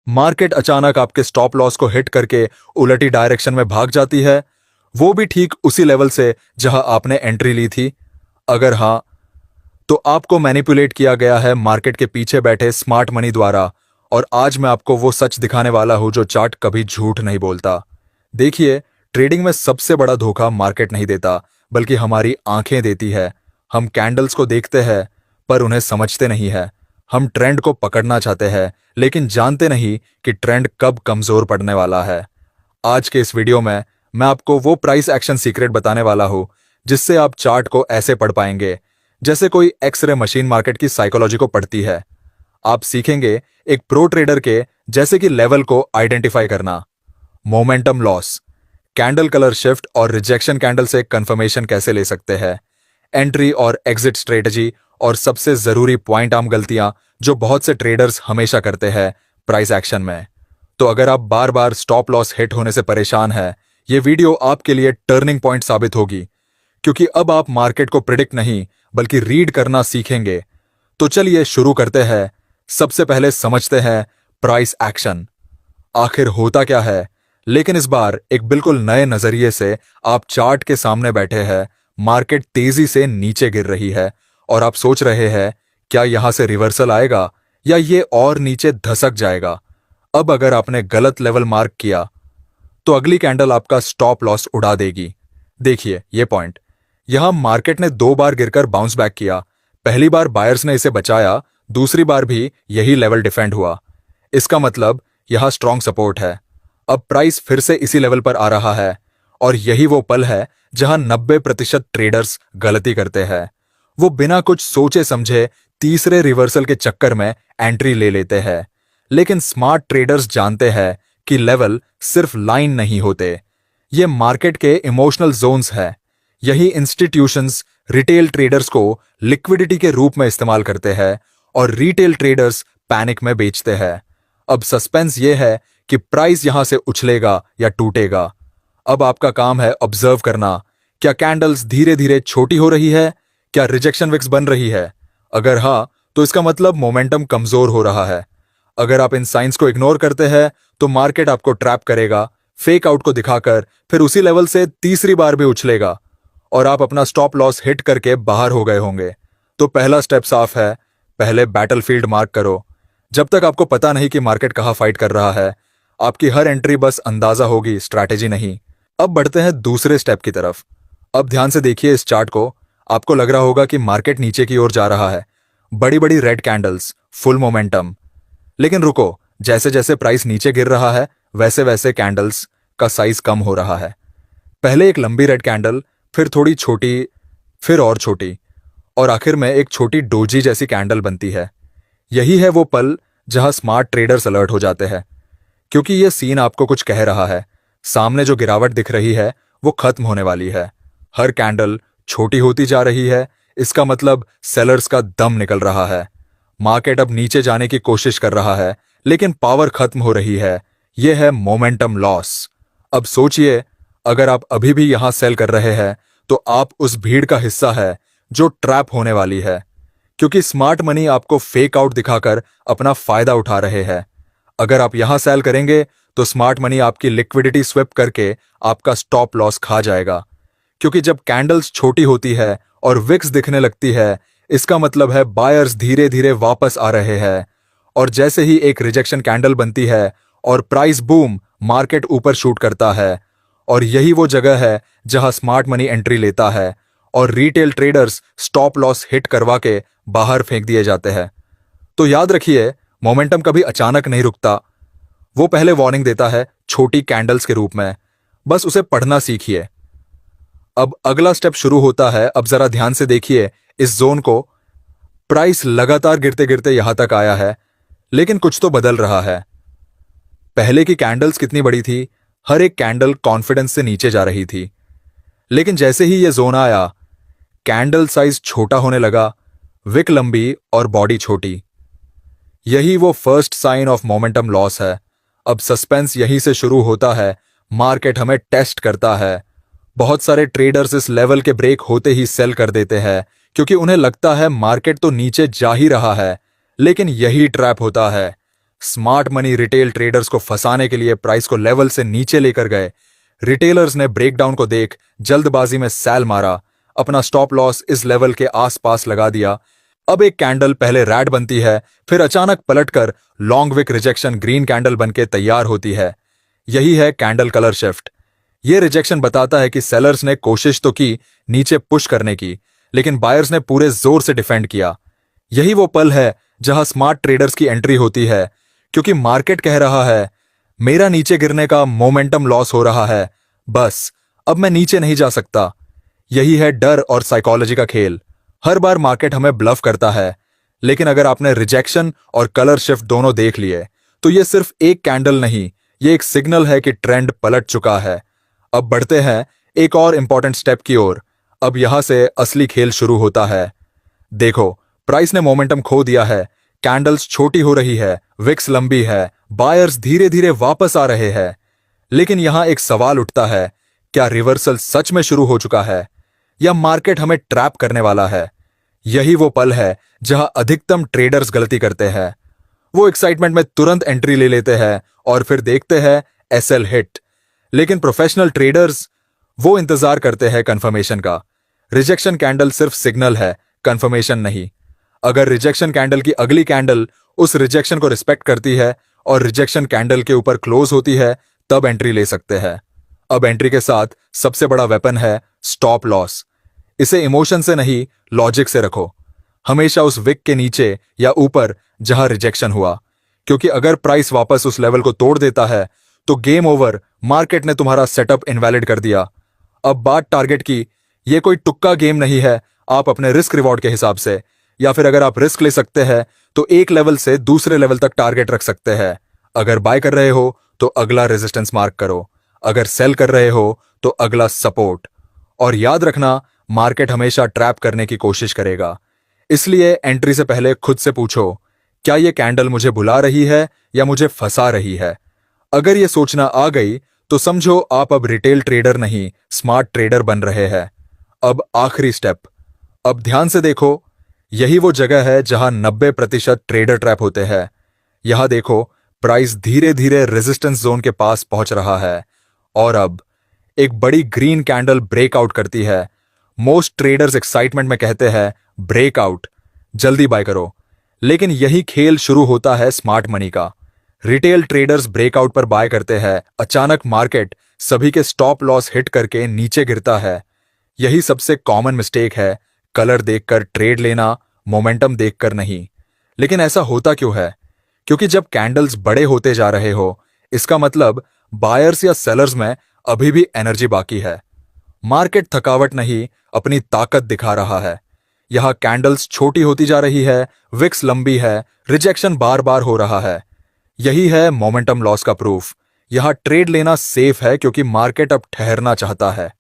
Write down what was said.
Market अचानक आपके stop loss को हिट करके उलटी डायरेक्शन में भाग जाती है, वो भी ठीक उसी लेवल से जहां आपने एंट्री ली थी? अगर हां, तो आपको मैनिपुलेट किया गया है मार्केट के पीछे बैठे स्मार्ट मनी द्वारा। और आज मैं आपको वो सच दिखाने वाला हूं जो चार्ट कभी झूठ नहीं बोलता। देखिए, ट्रेडिंग में सबसे बड़ा धोखा मार्केट नहीं देता, बल्कि हमारी आंखें देती है। हम कैंडल्स को देखते हैं, पर उन्हें समझते नहीं है। हम ट्रेंड को पकड़ना चाहते हैं, लेकिन जानते नहीं कि ट्रेंड कब कमजोर पड़ने वाला है। आज के इस वीडियो में मैं आपको वो प्राइस एक्शन सीक्रेट बताने वाला हूं, जिससे आप चार्ट को ऐसे पढ़ पाएंगे जैसे कोई एक्सरे मशीन मार्केट की साइकोलॉजी को पढ़ती है। आप सीखेंगे एक प्रो ट्रेडर के जैसे कि लेवल को आइडेंटिफाई करना, momentum loss, candle colour shift और रिजेक्शन कैंडल से कंफर्मेशन कैसे ले सकते हैं, एंट्री और एग्जिट स्ट्रेटजी, और सबसे जरूरी पॉइंट आम गलतियां जो बहुत से ट्रेडर्स हमेशा करते हैं प्राइस एक्शन में। तो अगर आप बार बार स्टॉप लॉस हिट होने से परेशान हैं, ये वीडियो आपके लिए टर्निंग पॉइंट साबित होगी, क्योंकि अब आप मार्केट को प्रिडिक्ट नहीं बल्कि रीड करना सीखेंगे। तो चलिए शुरू करते हैं। सबसे पहले समझते हैं प्राइस एक्शन आखिर होता क्या है। लेकिन इस बार एक बिल्कुल नए नजरिए से। आप चार्ट के सामने बैठे हैं, मार्केट तेजी से नीचे गिर रही है और आप सोच रहे हैं क्या यहां से रिवर्सल आएगा या ये और नीचे धसक जाएगा। अब अगर आपने गलत लेवल मार्क किया तो अगली कैंडल आपका स्टॉप लॉस उड़ा देगी। देखिए ये पॉइंट, यहां मार्केट ने 2 बार गिरकर बाउंस बैक किया। पहली बार बायर्स ने इसे बचाया, दूसरी बार भी यही लेवल डिफेंड हुआ। इसका मतलब यहां स्ट्रॉन्ग सपोर्ट है। अब प्राइस फिर से इसी लेवल पर आ रहा है, और यही वो पल है जहां 90% ट्रेडर्स गलती करते हैं। वो बिना कुछ सोचे समझे तीसरे रिवर्सल के चक्कर में एंट्री ले लेते हैं। लेकिन स्मार्ट ट्रेडर्स जानते हैं कि लेवल सिर्फ लाइन नहीं होते, ये मार्केट के इमोशनल जोन्स है। यही इंस्टीट्यूशंस रिटेल ट्रेडर्स को लिक्विडिटी के रूप में इस्तेमाल करते हैं और रिटेल ट्रेडर्स पैनिक में बेचते हैं। अब सस्पेंस ये है कि प्राइस यहां से उछलेगा या टूटेगा। अब आपका काम है ऑब्जर्व करना। क्या कैंडल्स धीरे धीरे छोटी हो रही है? क्या रिजेक्शन विक्स बन रही है? अगर हां, तो इसका मतलब मोमेंटम कमजोर हो रहा है। अगर आप इन साइंस को इग्नोर करते हैं तो मार्केट आपको ट्रैप करेगा, फेक आउट को दिखाकर फिर उसी लेवल से तीसरी बार भी उछलेगा और आप अपना स्टॉप लॉस हिट करके बाहर हो गए होंगे। तो पहला स्टेप साफ है, पहले बैटलफील्ड मार्क करो। जब तक आपको पता नहीं कि मार्केट कहां फाइट कर रहा है, आपकी हर एंट्री बस अंदाजा होगी, स्ट्रैटेजी नहीं। अब बढ़ते हैं दूसरे स्टेप की तरफ। अब ध्यान से देखिए इस चार्ट को। आपको लग रहा होगा कि मार्केट नीचे की ओर जा रहा है, बड़ी बड़ी रेड कैंडल्स, फुल मोमेंटम। लेकिन रुको, जैसे जैसे प्राइस नीचे गिर रहा है वैसे वैसे कैंडल्स का साइज कम हो रहा है। पहले एक लंबी रेड कैंडल, फिर थोड़ी छोटी, फिर और छोटी, और आखिर में एक छोटी डोजी जैसी कैंडल बनती है। यही है वो पल जहां स्मार्ट ट्रेडर्स अलर्ट हो जाते हैं, क्योंकि यह सीन आपको कुछ कह रहा है। सामने जो गिरावट दिख रही है वो खत्म होने वाली है। हर कैंडल छोटी होती जा रही है, इसका मतलब सेलर्स का दम निकल रहा है। मार्केट अब नीचे जाने की कोशिश कर रहा है, लेकिन पावर खत्म हो रही है। यह है मोमेंटम लॉस। अब सोचिए, अगर आप अभी भी यहां सेल कर रहे हैं तो आप उस भीड़ का हिस्सा है जो ट्रैप होने वाली है, क्योंकि स्मार्ट मनी आपको फेक आउट दिखाकर अपना फायदा उठा रहे हैं। अगर आप यहां सेल करेंगे तो स्मार्ट मनी आपकी लिक्विडिटी स्विप करके आपका स्टॉप लॉस खा जाएगा, क्योंकि जब कैंडल्स छोटी होती है और विक्स दिखने लगती है, इसका मतलब है बायर्स धीरे धीरे वापस आ रहे हैं। और जैसे ही एक रिजेक्शन कैंडल बनती है और प्राइस बूम, मार्केट ऊपर शूट करता है। और यही वो जगह है जहां स्मार्ट मनी एंट्री लेता है और retail traders stop loss hit करवा के बाहर फेंक दिए जाते हैं। तो याद रखिए, मोमेंटम कभी अचानक नहीं रुकता, वो पहले वार्निंग देता है छोटी कैंडल्स के रूप में। बस उसे पढ़ना सीखिए। अब अगला स्टेप शुरू होता है। अब जरा ध्यान से देखिए इस जोन को। प्राइस लगातार गिरते गिरते यहां तक आया है, लेकिन कुछ तो बदल रहा है। पहले की कैंडल्स कितनी बड़ी थी, हर एक कैंडल कॉन्फिडेंस से नीचे जा रही थी। लेकिन जैसे ही यह जोन आया, कैंडल साइज छोटा होने लगा, विक लंबी और बॉडी छोटी। यही वो first sign of momentum loss है। अब सस्पेंस यहीं से शुरू होता है। मार्केट हमें टेस्ट करता है। बहुत सारे ट्रेडर्स इस लेवल के ब्रेक होते ही सेल कर देते हैं, क्योंकि उन्हें लगता है मार्केट तो नीचे जा ही रहा है। लेकिन यही ट्रैप होता है। स्मार्ट मनी रिटेल ट्रेडर्स को फंसाने के लिए प्राइस को लेवल से नीचे लेकर गए। रिटेलर्स ने ब्रेकडाउन को देख जल्दबाजी में सेल मारा, अपना स्टॉप लॉस इस लेवल के आसपास लगा दिया। अब एक कैंडल पहले रैड बनती है, फिर अचानक पलटकर long wick rejection green candle बनके तैयार होती है। यही है कैंडल कलर शिफ्ट। यह रिजेक्शन बताता है कि सेलर्स ने कोशिश तो की नीचे पुश करने की, लेकिन बायर्स ने पूरे जोर से डिफेंड किया। यही वो पल है जहां स्मार्ट ट्रेडर्स की एंट्री होती है, क्योंकि मार्केट कह रहा है मेरा नीचे गिरने का मोमेंटम लॉस हो रहा है, बस अब मैं नीचे नहीं जा सकता। यही है डर और साइकोलॉजी का खेल। हर बार मार्केट हमें ब्लफ करता है, लेकिन अगर आपने रिजेक्शन और कलर शिफ्ट दोनों देख लिए तो ये सिर्फ एक कैंडल नहीं, ये एक सिग्नल है कि ट्रेंड पलट चुका है। अब बढ़ते हैं एक और इंपॉर्टेंट स्टेप की ओर। अब यहां से असली खेल शुरू होता है। देखो, प्राइस ने मोमेंटम खो दिया है, कैंडल्स छोटी हो रही है, विक्स लंबी है, बायर्स धीरे धीरे वापस आ रहे हैं। लेकिन यहां एक सवाल उठता है, क्या रिवर्सल सच में शुरू हो चुका है या मार्केट हमें ट्रैप करने वाला है? यही वो पल है जहां अधिकतम ट्रेडर्स गलती करते हैं। वो एक्साइटमेंट में तुरंत एंट्री ले लेते हैं और फिर देखते हैं एसएल हिट। लेकिन प्रोफेशनल ट्रेडर्स वो इंतजार करते हैं कंफर्मेशन का। रिजेक्शन कैंडल सिर्फ सिग्नल है, कंफर्मेशन नहीं। अगर रिजेक्शन कैंडल की अगली कैंडल उस रिजेक्शन को रिस्पेक्ट करती है और रिजेक्शन कैंडल के ऊपर क्लोज होती है, तब एंट्री ले सकते हैं। अब एंट्री के साथ सबसे बड़ा वेपन है स्टॉप लॉस। इसे इमोशन से नहीं, लॉजिक से रखो। हमेशा उस विक के नीचे या ऊपर जहां रिजेक्शन हुआ, क्योंकि अगर प्राइस वापस उस लेवल को तोड़ देता है तो गेम ओवर, मार्केट ने तुम्हारा सेटअप इनवैलिड कर दिया। अब बात टारगेट की, यह कोई तुक्का गेम नहीं है। आप अपने रिस्क रिवॉर्ड के हिसाब से, या फिर अगर आप रिस्क ले सकते हैं तो एक लेवल से दूसरे लेवल तक टारगेट रख सकते हैं। अगर बाय कर रहे हो तो अगला रेजिस्टेंस मार्क करो, अगर सेल कर रहे हो तो अगला सपोर्ट। और याद रखना, मार्केट हमेशा ट्रैप करने की कोशिश करेगा। इसलिए एंट्री से पहले खुद से पूछो, क्या यह कैंडल मुझे बुला रही है या मुझे फंसा रही है? अगर यह सोचना आ गई तो समझो आप अब रिटेल ट्रेडर नहीं, स्मार्ट ट्रेडर बन रहे हैं। अब आखिरी स्टेप। अब ध्यान से देखो, यही वो जगह है जहां 90% ट्रेडर ट्रैप होते हैं। यहां देखो, प्राइस धीरे धीरे रेजिस्टेंस जोन के पास पहुंच रहा है और अब एक बड़ी ग्रीन कैंडल ब्रेकआउट करती है। मोस्ट ट्रेडर्स एक्साइटमेंट में कहते हैं ब्रेकआउट, जल्दी बाय करो। लेकिन यही खेल शुरू होता है स्मार्ट मनी का। रिटेल ट्रेडर्स ब्रेकआउट पर बाय करते हैं, अचानक मार्केट सभी के स्टॉप लॉस हिट करके नीचे गिरता है। यही सबसे कॉमन मिस्टेक है, कलर देखकर ट्रेड लेना, मोमेंटम देखकर नहीं। लेकिन ऐसा होता क्यों है? क्योंकि जब कैंडल्स बड़े होते जा रहे हो, इसका मतलब बायर्स या सेलर्स में अभी भी एनर्जी बाकी है। मार्केट थकावट नहीं, अपनी ताकत दिखा रहा है। यहां कैंडल्स छोटी होती जा रही है, विक्स लंबी है, रिजेक्शन बार बार हो रहा है। यही है मोमेंटम लॉस का प्रूफ। यहां ट्रेड लेना सेफ है क्योंकि मार्केट अब ठहरना चाहता है।